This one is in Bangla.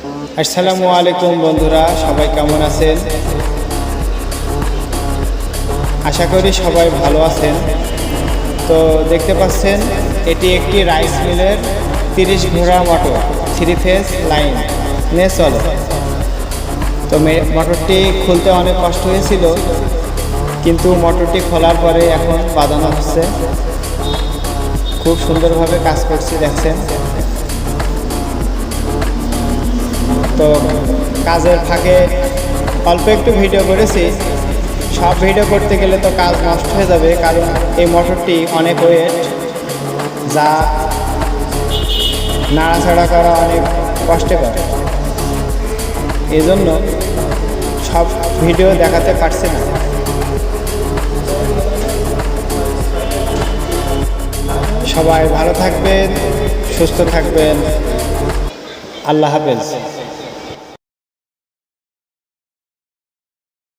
আসসালামু আলাইকুম বন্ধুরা, সবাই কেমন আছেন? আশা করি সবাই ভালো আছেন। তো দেখতে পাচ্ছেন এটি একটি রাইস মিলের 30 ঘোড়া মোটর 3 ফেজ লাইন নিয়ে চলে। তো মোটরটি খুলতে অনেক কষ্ট হয়েছিল, কিন্তু মোটরটি খোলার পরে এখন বাঁধানো হচ্ছে। খুব সুন্দরভাবে কাজ করছি দেখছেন। তো কাজের ফাঁকে অল্প একটু ভিডিও করেছি। সব ভিডিও করতে গেলে তো কাজ নষ্ট হয়ে যাবে, কারণ এই মোটরটি অনেক ওয়েট, যা নাড়াচাড়া করা অনেক কষ্টকর। এই জন্য সব ভিডিও দেখাতে পারছি না। সবাই ভালো থাকবেন, সুস্থ থাকবেন। আল্লাহ হাফেজ।